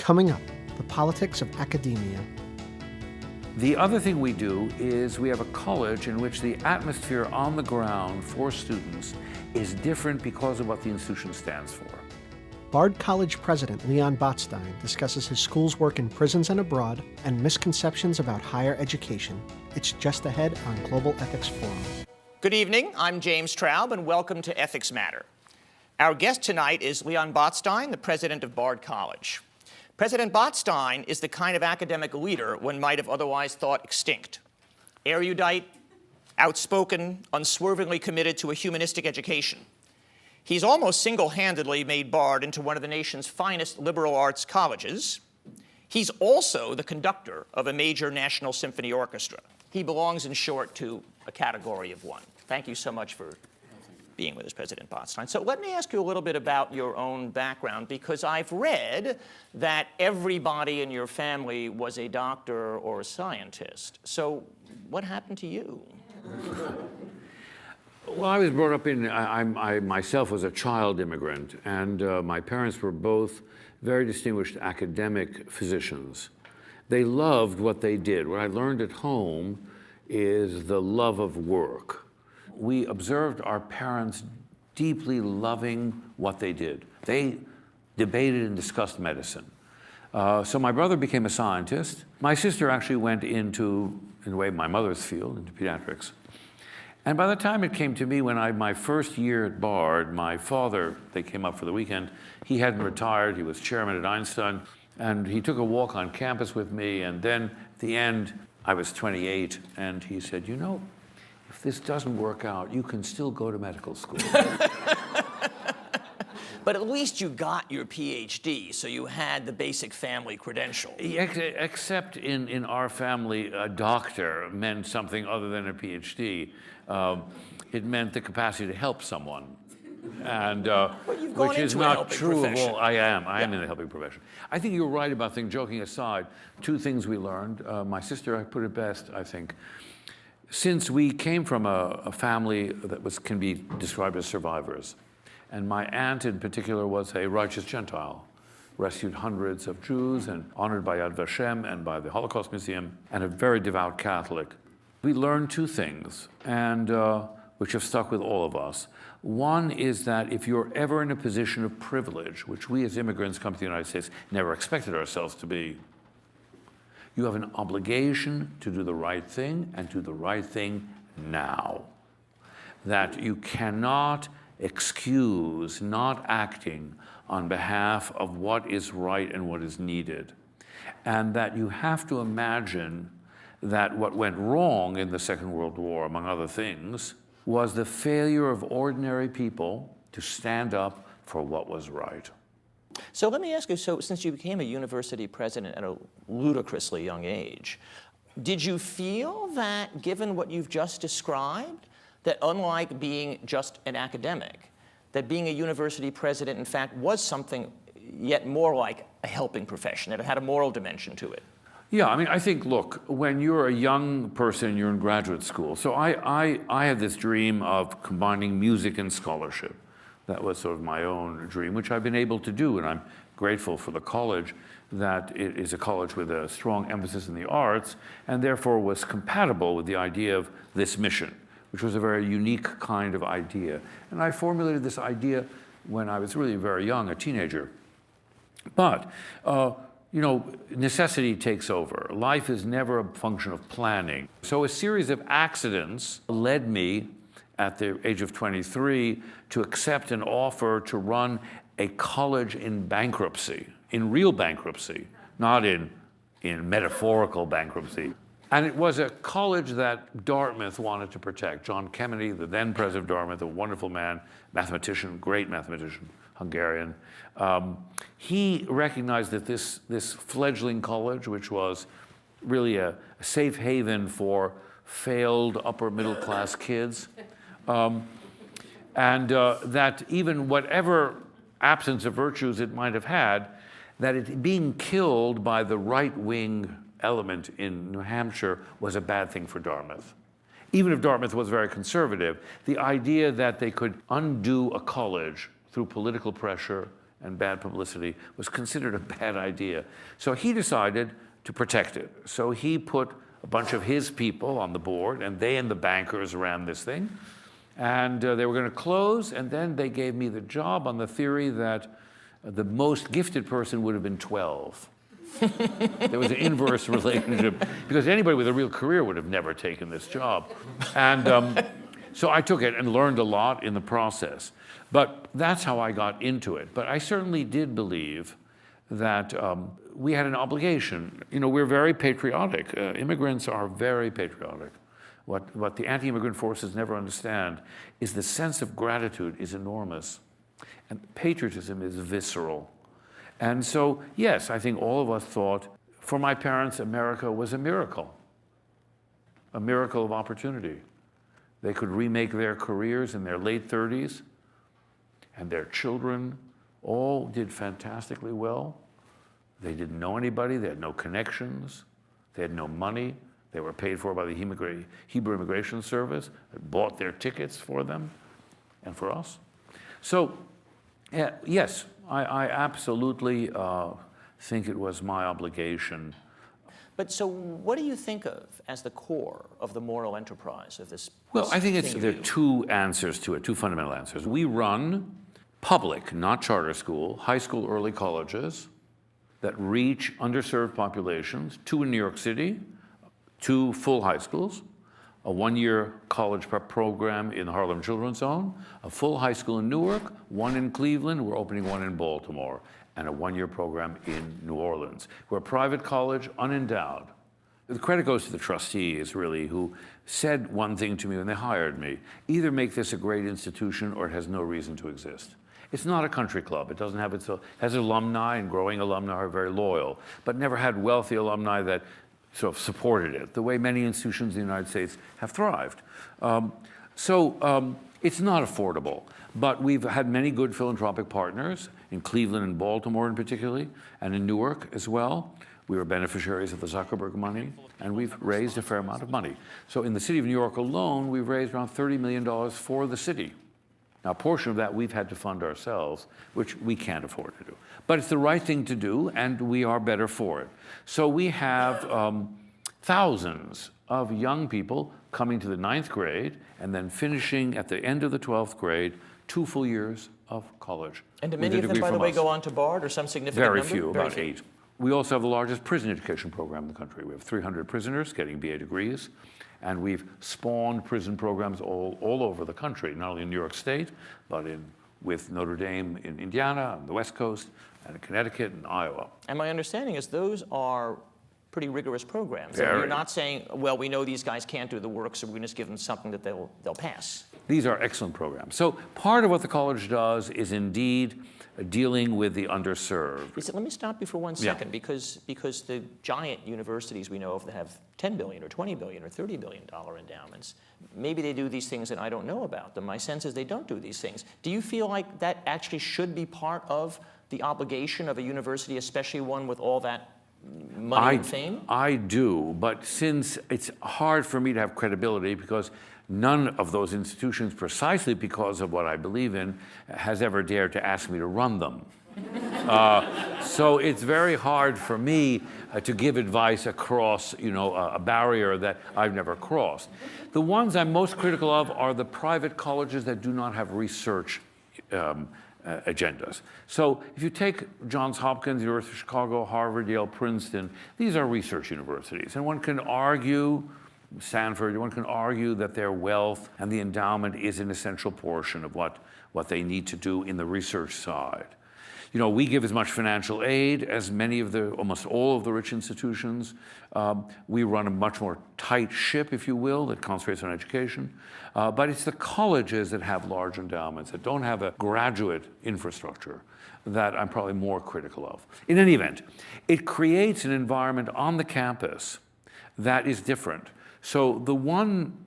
Coming up, the politics of academia. The other thing we do is we have a college in which the atmosphere on the ground for students is different because of what the institution stands for. Bard College President Leon Botstein discusses his school's work in prisons and abroad and misconceptions about higher education. It's just ahead on Global Ethics Forum. Good evening, I'm James Traub, and welcome to Ethics Matter. Our guest tonight is Leon Botstein, the president of Bard College. President Botstein is the kind of academic leader one might have otherwise thought extinct. Erudite, outspoken, unswervingly committed to a humanistic education. He's almost single-handedly made Bard into one of the nation's finest liberal arts colleges. He's also the conductor of a major national symphony orchestra. He belongs, in short, to a category of one. Thank you so much for being with us, President Botstein. So let me ask you a little bit about your own background, because I've read that everybody in your family was a doctor or a scientist. So what happened to you? Well, I was brought up I myself was a child immigrant, and my parents were both very distinguished academic physicians. They loved what they did. What I learned at home is the love of work. We observed our parents deeply loving what they did. They debated and discussed medicine. So my brother became a scientist. My sister actually went into, in a way, my mother's field, into pediatrics. And by the time it came to me, my first year at Bard, my father, they came up for the weekend. He hadn't retired. He was chairman at Einstein. And he took a walk on campus with me. And then at the end, I was 28. And he said, you know, if this doesn't work out, you can still go to medical school. But at least you got your PhD, so you had the basic family credential. Except in our family, a doctor meant something other than a PhD. It meant the capacity to help someone, and which is not true of all. I am in the helping profession. I think you're right about things. Joking aside, two things we learned. My sister put it best, I think. Since we came from a family that can be described as survivors, and my aunt in particular was a righteous Gentile, rescued hundreds of Jews and honored by Yad Vashem and by the Holocaust Museum, and a very devout Catholic. We learned two things, and which have stuck with all of us. One is that if you're ever in a position of privilege, which we as immigrants come to the United States never expected ourselves to be, you have an obligation to do the right thing and do the right thing now. That you cannot excuse not acting on behalf of what is right and what is needed. And that you have to imagine that what went wrong in the Second World War, among other things, was the failure of ordinary people to stand up for what was right. So let me ask you, so since you became a university president at a ludicrously young age, did you feel that, given what you've just described, that unlike being just an academic, that being a university president, in fact, was something yet more like a helping profession, that it had a moral dimension to it? Yeah, I mean, I think, look, when you're a young person, you're in graduate school. So I had this dream of combining music and scholarship. That was sort of my own dream, which I've been able to do, and I'm grateful for the college that it is a college with a strong emphasis in the arts, and therefore was compatible with the idea of this mission, which was a very unique kind of idea. And I formulated this idea when I was really very young, a teenager. But, you know, necessity takes over. Life is never a function of planning. So a series of accidents led me, at the age of 23, to accept an offer to run a college in bankruptcy, in real bankruptcy, not in metaphorical bankruptcy. And it was a college that Dartmouth wanted to protect. John Kennedy, the then president of Dartmouth, a wonderful man, mathematician, great mathematician, Hungarian. He recognized that this fledgling college, which was really a safe haven for failed upper middle class kids, and that even whatever absence of virtues it might have had, that it being killed by the right-wing element in New Hampshire was a bad thing for Dartmouth. Even if Dartmouth was very conservative, the idea that they could undo a college through political pressure and bad publicity was considered a bad idea. So he decided to protect it. So he put a bunch of his people on the board, and they and the bankers ran this thing. And they were going to close, and then they gave me the job on the theory that the most gifted person would have been 12. There was an inverse relationship, because anybody with a real career would have never taken this job. And so I took it and learned a lot in the process. But that's how I got into it. But I certainly did believe that we had an obligation. You know, we're very patriotic. Immigrants are very patriotic. What the anti-immigrant forces never understand is the sense of gratitude is enormous. And patriotism is visceral. And so, yes, I think all of us thought, for my parents, America was a miracle of opportunity. They could remake their careers in their late 30s, and their children all did fantastically well. They didn't know anybody, they had no connections, they had no money. They were paid for by the Hebrew Immigration Service, that bought their tickets for them and for us. So, yes, I absolutely think it was my obligation. But so what do you think of as the core of the moral enterprise of this? Well, I think there are two answers to it, two fundamental answers. We run public, not charter school, high school, early colleges that reach underserved populations, 2 in New York City, 2 full high schools, a 1-year college prep program in the Harlem Children's Zone, a full high school in Newark, 1 in Cleveland, we're opening 1 in Baltimore, and a 1-year program in New Orleans. We're a private college, unendowed. The credit goes to the trustees, really, who said one thing to me when they hired me: either make this a great institution or it has no reason to exist. It's not a country club. It doesn't have its own, has alumni, and growing alumni are very loyal, but never had wealthy alumni that sort of supported it, the way many institutions in the United States have thrived. It's not affordable, but we've had many good philanthropic partners in Cleveland and Baltimore in particularly, and in Newark as well. We were beneficiaries of the Zuckerberg money, and we've raised a fair amount of money. So in the city of New York alone, we've raised around $30 million for the city. Now, a portion of that we've had to fund ourselves, which we can't afford to do. But it's the right thing to do, and we are better for it. So we have thousands of young people coming to the 9th grade and then finishing at the end of the 12th grade 2 full years of college. And do many of them, by the way, go on to Bard, or some significant number? Very few, about 8. We also have the largest prison education program in the country. We have 300 prisoners getting BA degrees, and we've spawned prison programs all over the country, not only in New York State, but with Notre Dame in Indiana, on the West Coast, and in Connecticut and Iowa. And my understanding is those are pretty rigorous programs. Very. You're not saying, well, we know these guys can't do the work, so we're going to just give them something that they'll pass. These are excellent programs. So part of what the college does is indeed dealing with the underserved. Let me stop you for 1 second, because the giant universities we know of that have $10 billion or $20 billion or $30 billion endowments, maybe they do these things that I don't know about them. My sense is they don't do these things. Do you feel like that actually should be part of the obligation of a university, especially one with all that money and fame? I do, but since it's hard for me to have credibility because none of those institutions, precisely because of what I believe in, has ever dared to ask me to run them. So it's very hard for me to give advice across, a barrier that I've never crossed. The ones I'm most critical of are the private colleges that do not have research agendas. So if you take Johns Hopkins, University of Chicago, Harvard, Yale, Princeton, these are research universities, and one can argue, Stanford, one can argue that their wealth and the endowment is an essential portion of what they need to do in the research side. We give as much financial aid as almost all of the rich institutions. We run a much more tight ship, if you will, that concentrates on education. But it's the colleges that have large endowments, that don't have a graduate infrastructure, that I'm probably more critical of. In any event, it creates an environment on the campus that is different. So the one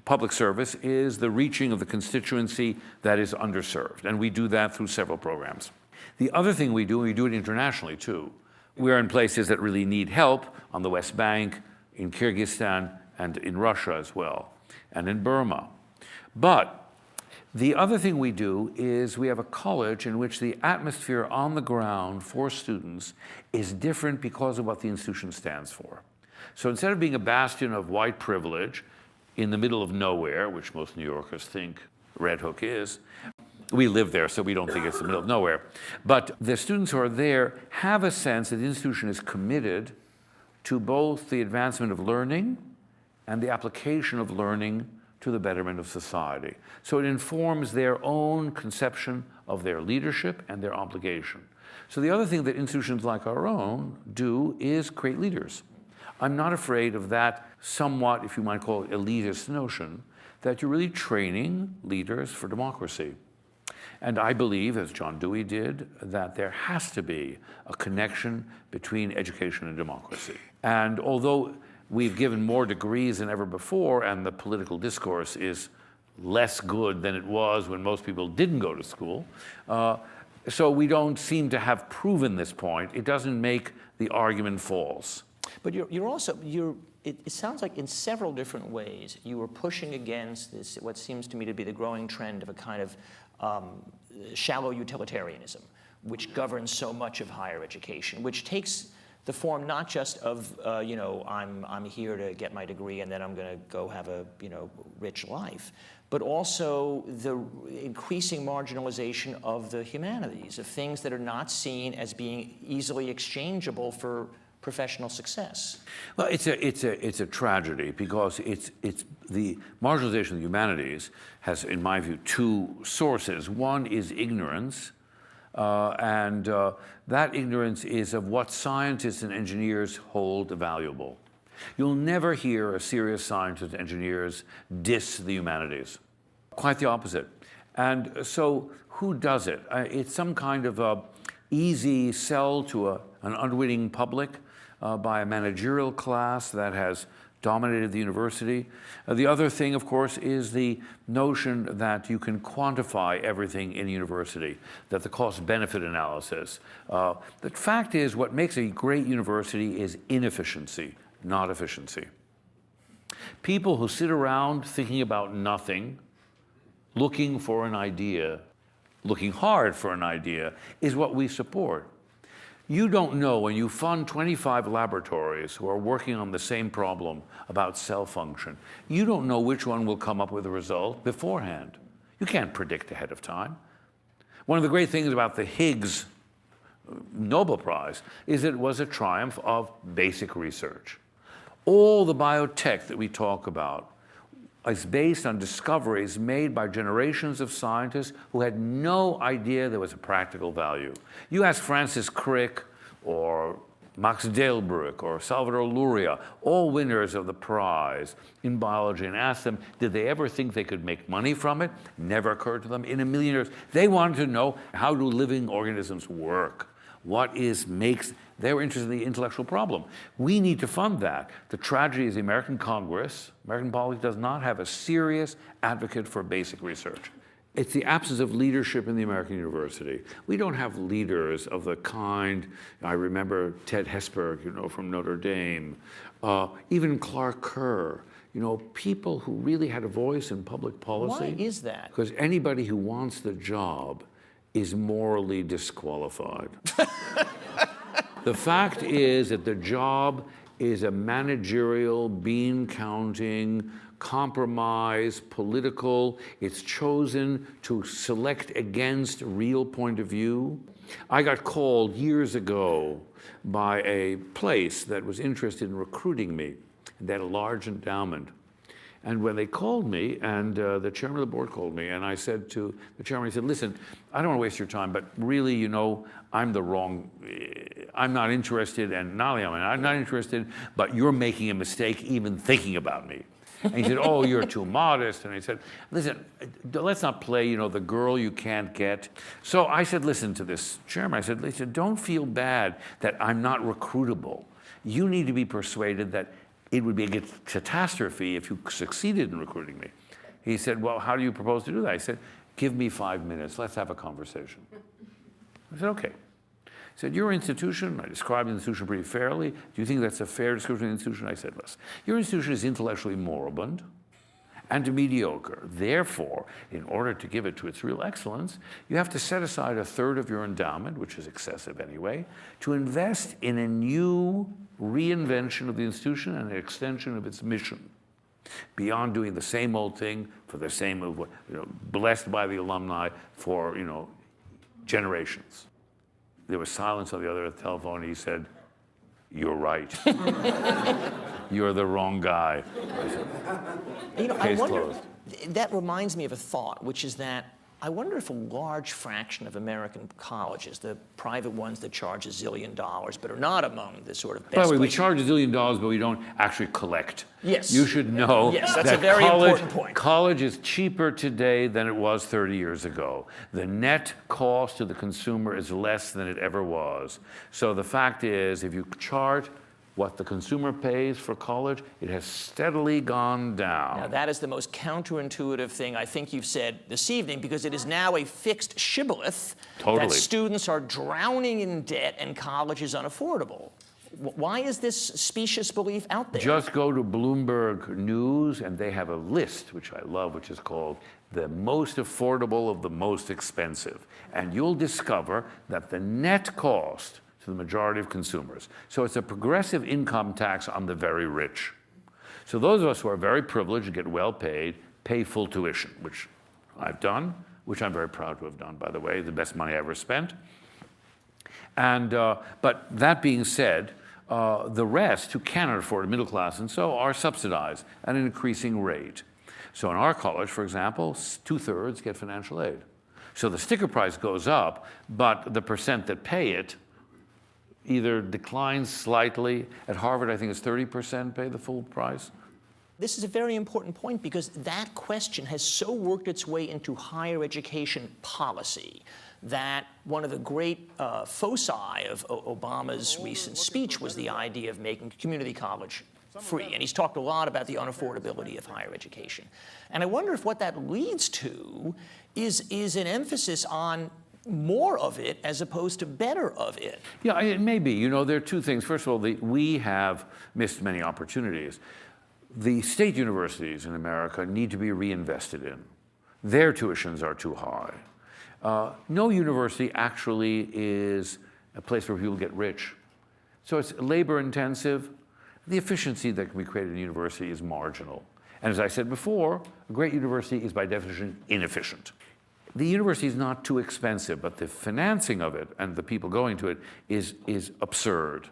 public service is the reaching of the constituency that is underserved, and we do that through several programs. The other thing we do it internationally too. We are in places that really need help, on the West Bank, in Kyrgyzstan, and in Russia as well, and in Burma. But The other thing we do is we have a college in which the atmosphere on the ground for students is different because of what the institution stands for. So instead of being a bastion of white privilege in the middle of nowhere, which most New Yorkers think Red Hook is, we live there, so we don't think it's the middle of nowhere. But the students who are there have a sense that the institution is committed to both the advancement of learning and the application of learning to the betterment of society. So it informs their own conception of their leadership and their obligation. So the other thing that institutions like our own do is create leaders. I'm not afraid of that somewhat, if you might call it, elitist notion that you're really training leaders for democracy. And I believe, as John Dewey did, that there has to be a connection between education and democracy. And although we've given more degrees than ever before, and the political discourse is less good than it was when most people didn't go to school, so we don't seem to have proven this point. It doesn't make the argument false. But it sounds like in several different ways you are pushing against this, what seems to me to be the growing trend of a kind of shallow utilitarianism, which governs so much of higher education, which takes the form not just of, I'm here to get my degree and then I'm going to go have a, rich life, but also the increasing marginalization of the humanities, of things that are not seen as being easily exchangeable for professional success. Well, it's a tragedy because it's the marginalization of the humanities has, in my view, two sources. One is ignorance, and that ignorance is of what scientists and engineers hold valuable. You'll never hear a serious scientist and engineers diss the humanities. Quite the opposite. And so who does it? It's some kind of a easy sell to an unwitting public by a managerial class that has dominated the university. The other thing, of course, is the notion that you can quantify everything in a university, that the cost-benefit analysis. The fact is, what makes a great university is inefficiency, not efficiency. People who sit around thinking about nothing, looking for an idea, looking hard for an idea, is what we support. You don't know when you fund 25 laboratories who are working on the same problem about cell function, you don't know which one will come up with a result beforehand. You can't predict ahead of time. One of the great things about the Higgs Nobel Prize is that it was a triumph of basic research. All the biotech that we talk about is based on discoveries made by generations of scientists who had no idea there was a practical value. You ask Francis Crick or Max Delbrück or Salvador Luria, all winners of the prize in biology, and ask them, did they ever think they could make money from it? Never occurred to them in a million years. They wanted to know, how do living organisms work? They were interested in the intellectual problem. We need to fund that. The tragedy is the American Congress, American politics does not have a serious advocate for basic research. It's the absence of leadership in the American university. We don't have leaders of the kind, I remember Ted Hesburgh, from Notre Dame, even Clark Kerr, people who really had a voice in public policy. Why is that? Because anybody who wants the job is morally disqualified. The fact is that the job is a managerial, bean-counting, compromise, political. It's chosen to select against a real point of view. I got called years ago by a place that was interested in recruiting me. They had a large endowment. And when they called me, and the chairman of the board called me, and I said to the chairman, he said, listen, I don't want to waste your time, but really, I'm not interested, and not only I'm not interested, but you're making a mistake even thinking about me. And he said, oh, you're too modest. And I said, listen, let's not play, the girl you can't get. So I said, listen to this chairman. I said, listen, don't feel bad that I'm not recruitable. You need to be persuaded that it would be a catastrophe if you succeeded in recruiting me. He said, well, how do you propose to do that? I said, give me 5 minutes. Let's have a conversation. I said, okay. He said, your institution, I described the institution pretty fairly. Do you think that's a fair description of the institution? I said, listen, your institution is intellectually moribund, and mediocre. Therefore, in order to give it to its real excellence, you have to set aside a third of your endowment, which is excessive anyway, to invest in a new reinvention of the institution and an extension of its mission, beyond doing the same old thing for the same old, blessed by the alumni for, generations. There was silence on the other end of the telephone, and he said, "You're right. You're the wrong guy." I wonder, closed. that reminds me of a thought, which is that I wonder if a large fraction of American colleges, the private ones that charge $1 zillion, but are not among the sort of best By the way, we places. charge $1 zillion, but we don't actually collect. Yes. You should know Yes, that's that a very important point. college is cheaper today than it was 30 years ago. The net cost to the consumer is less than it ever was. So the fact is, if you chart what the consumer pays for college, it has steadily gone down. Now, that is the most counterintuitive thing I think you've said this evening, because it is now a fixed shibboleth that students are drowning in debt and college is unaffordable. Why is this specious belief out there? Just go to Bloomberg News, and they have a list, which I love, which is called the most affordable of the most expensive. And you'll discover that the net cost to the majority of consumers. So it's a progressive income tax on the very rich. So those of us who are very privileged and get well paid, pay full tuition, which I've done, which I'm very proud to have done, by the way, the best money I ever spent. And, but that being said, the rest who cannot afford a middle class and so are subsidized at an increasing rate. So in our college, for example, 2/3 get financial aid. So the sticker price goes up, but the percent that pay it either declines slightly. At Harvard, I think it's 30% pay the full price. This is a very important point, because that question has so worked its way into higher education policy that one of the great foci of Obama's recent speech was the idea of making community college free. And he's talked a lot about the unaffordability of higher education. And I wonder if what that leads to is an emphasis on more of it as opposed to better of it. Yeah, it may be. There are two things. First of all, we have missed many opportunities. The state universities in America need to be reinvested in. Their tuitions are too high. No university actually is a place where people get rich. So it's labor intensive. The efficiency that can be created in a university is marginal. And as I said before, a great university is by definition inefficient. The university is not too expensive, but the financing of it and the people going to it is absurd.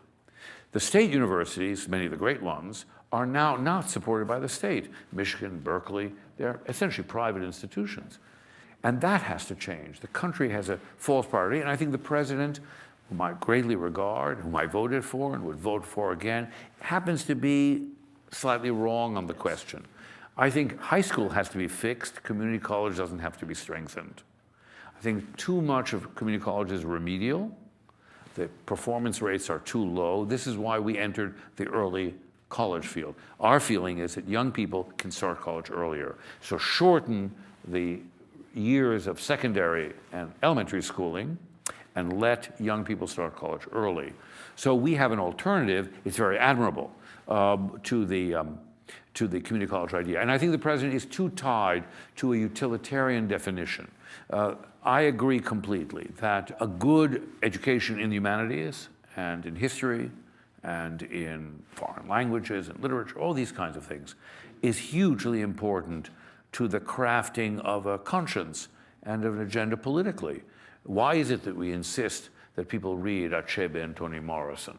The state universities, many of the great ones, are now not supported by the state. Michigan, Berkeley, they're essentially private institutions. And that has to change. The country has a false priority, and I think the president, whom I greatly regard, whom I voted for and would vote for again, happens to be slightly wrong on the question. I think high school has to be fixed. Community college doesn't have to be strengthened. I think too much of community college is remedial. The performance rates are too low. This is why we entered the early college field. Our feeling is that young people can start college earlier. So shorten the years of secondary and elementary schooling and let young people start college early. So we have an alternative. It's very admirable to the community college idea. And I think the president is too tied to a utilitarian definition. I agree completely that a good education in the humanities and in history and in foreign languages and literature, all these kinds of things, is hugely important to the crafting of a conscience and of an agenda politically. Why is it that we insist that people read Achebe and Toni Morrison?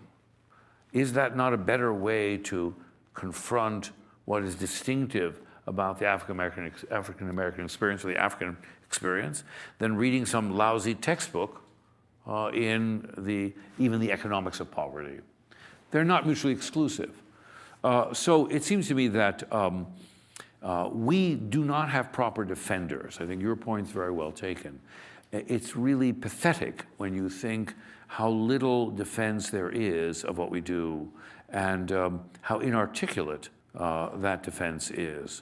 Is that not a better way to confront what is distinctive about the African-American experience, or the African experience, than reading some lousy textbook in even the economics of poverty? They're not mutually exclusive. So it seems to me that we do not have proper defenders. I think your point's very well taken. It's really pathetic when you think how little defense there is of what we do and how inarticulate that defense is.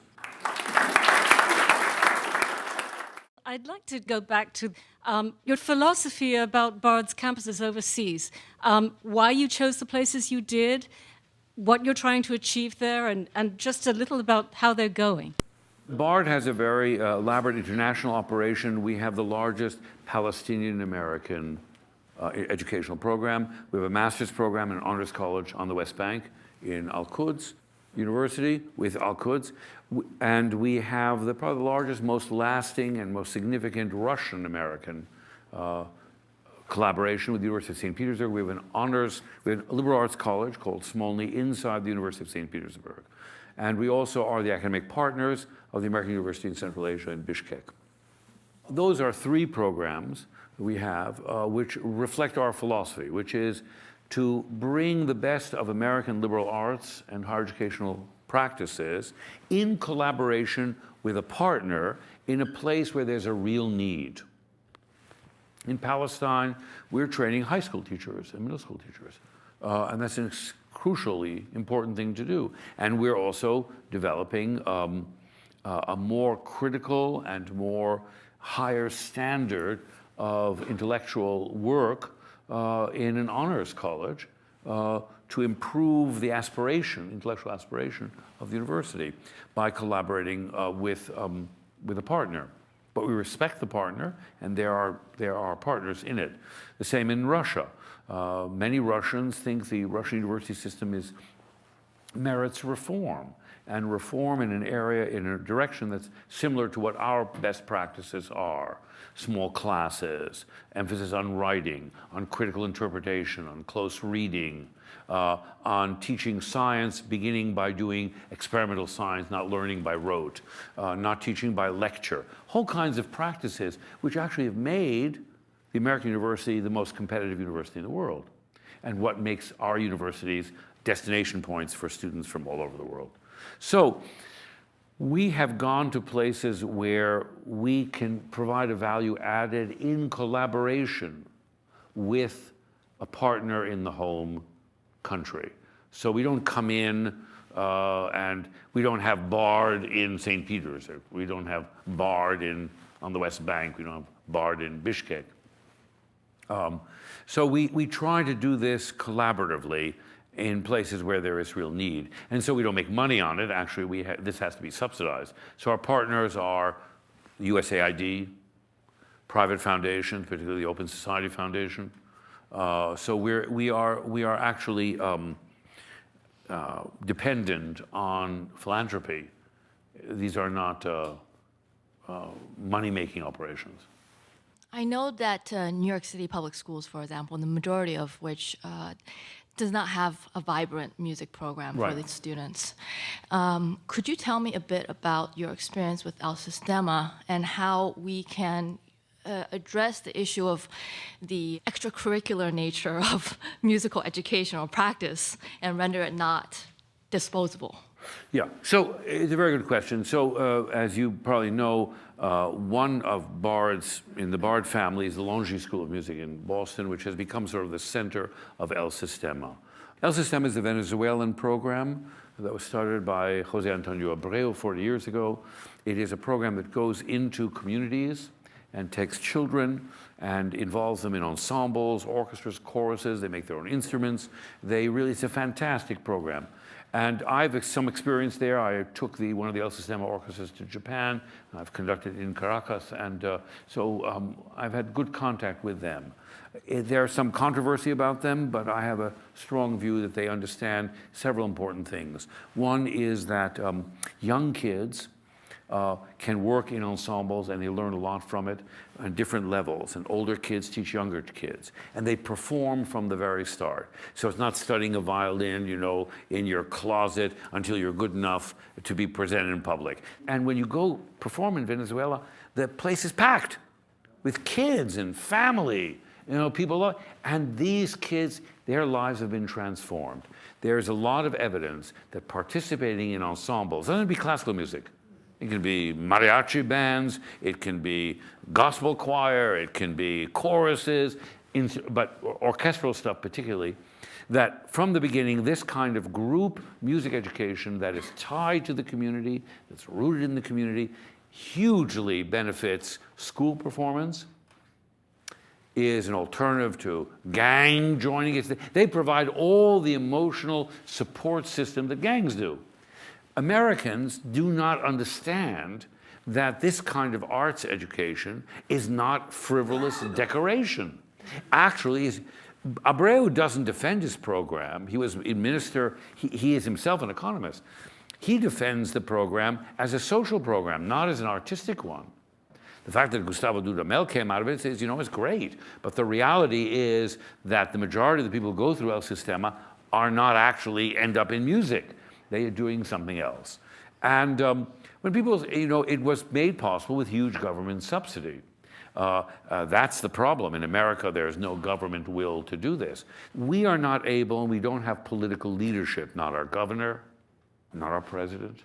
I'd like to go back to your philosophy about Bards campuses overseas, why you chose the places you did, what you're trying to achieve there, and just a little about how they're going. BARD has a very elaborate international operation. We have the largest Palestinian-American educational program. We have a master's program and an honors college on the West Bank in Al-Quds University with Al-Quds. And we have probably the largest, most lasting, and most significant Russian-American collaboration with the University of St. Petersburg. We have a liberal arts college called Smolny inside the University of St. Petersburg. And we also are the academic partners of the American University in Central Asia in Bishkek. Those are three programs we have which reflect our philosophy, which is to bring the best of American liberal arts and higher educational practices in collaboration with a partner in a place where there's a real need. In Palestine, we're training high school teachers and middle school teachers. And that's a crucially important thing to do. And we're also developing a more critical and more higher standard of intellectual work in an honors college to improve the intellectual aspiration of the university by collaborating with a partner. But we respect the partner, and there are partners in it. The same in Russia. Many Russians think the Russian university system merits reform, and reform in an area, in a direction that's similar to what our best practices are. Small classes, emphasis on writing, on critical interpretation, on close reading, on teaching science, beginning by doing experimental science, not learning by rote, not teaching by lecture. Whole kinds of practices which actually have made the American university the most competitive university in the world, and what makes our universities destination points for students from all over the world. So we have gone to places where we can provide a value added in collaboration with a partner in the home country. So we don't come in and we don't have BARD in St. Petersburg. We don't have BARD on the West Bank. We don't have BARD in Bishkek. So we try to do this collaboratively in places where there is real need. And so we don't make money on it. Actually, this has to be subsidized. So our partners are the USAID, private foundations, particularly the Open Society Foundation. So we are actually dependent on philanthropy. These are not money-making operations. I know that New York City public schools, for example, the majority of which does not have a vibrant music program for the students. Could you tell me a bit about your experience with El Sistema and how we can address the issue of the extracurricular nature of musical education or practice and render it not disposable? Yeah, so it's a very good question. So as you probably know, one of Bards in the Bard family is the Longy School of Music in Boston, which has become sort of the center of El Sistema. El Sistema is a Venezuelan program that was started by Jose Antonio Abreu 40 years ago. It is a program that goes into communities and takes children and involves them in ensembles, orchestras, choruses. They make their own instruments. It's a fantastic program. And I have some experience there. I took one of the El Sistema orchestras to Japan. I've conducted in Caracas, and so I've had good contact with them. There's some controversy about them, but I have a strong view that they understand several important things. One is that young kids can work in ensembles, and they learn a lot from it on different levels. And older kids teach younger kids. And they perform from the very start. So it's not studying a violin, in your closet until you're good enough to be presented in public. And when you go perform in Venezuela, the place is packed with kids and family. People, and these kids, their lives have been transformed. There's a lot of evidence that participating in ensembles, doesn't have to be classical music. It can be mariachi bands, it can be gospel choir, it can be choruses, but orchestral stuff particularly, that from the beginning, this kind of group music education that is tied to the community, that's rooted in the community, hugely benefits school performance, is an alternative to gang joining. They provide all the emotional support system that gangs do. Americans do not understand that this kind of arts education is not frivolous decoration. Actually, Abreu doesn't defend his program. He was a minister. He is himself an economist. He defends the program as a social program, not as an artistic one. The fact that Gustavo Dudamel came out of it says, it's great. But the reality is that the majority of the people who go through El Sistema are not actually end up in music. They are doing something else. And when people, it was made possible with huge government subsidy. That's the problem. In America, there's no government will to do this. We are not able, and we don't have political leadership, not our governor, not our president,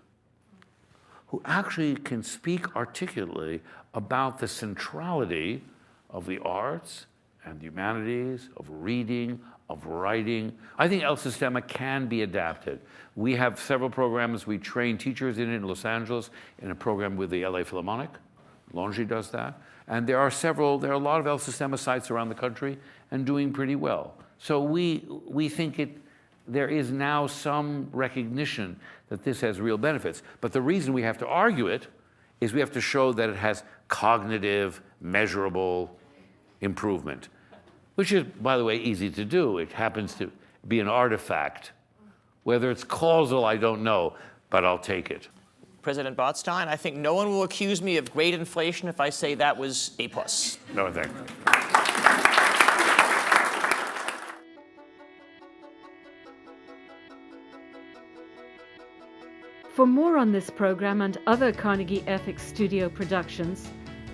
who actually can speak articulately about the centrality of the arts and the humanities, of reading, of writing. I think El Sistema can be adapted. We have several programs. We train teachers in Los Angeles in a program with the LA Philharmonic. Longy does that. And there are a lot of El Sistema sites around the country and doing pretty well. So we think there is now some recognition that this has real benefits. But the reason we have to argue it is we have to show that it has cognitive, measurable improvement, which is, by the way, easy to do. It happens to be an artifact. Whether it's causal, I don't know, but I'll take it. President Botstein, I think no one will accuse me of great inflation if I say that was A+. No, thank you. For more on this program and other Carnegie Ethics Studio productions,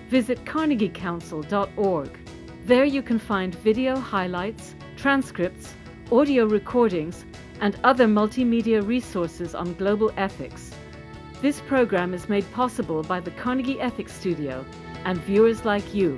visit carnegiecouncil.org. There you can find video highlights, transcripts, audio recordings, and other multimedia resources on global ethics. This program is made possible by the Carnegie Ethics Studio and viewers like you.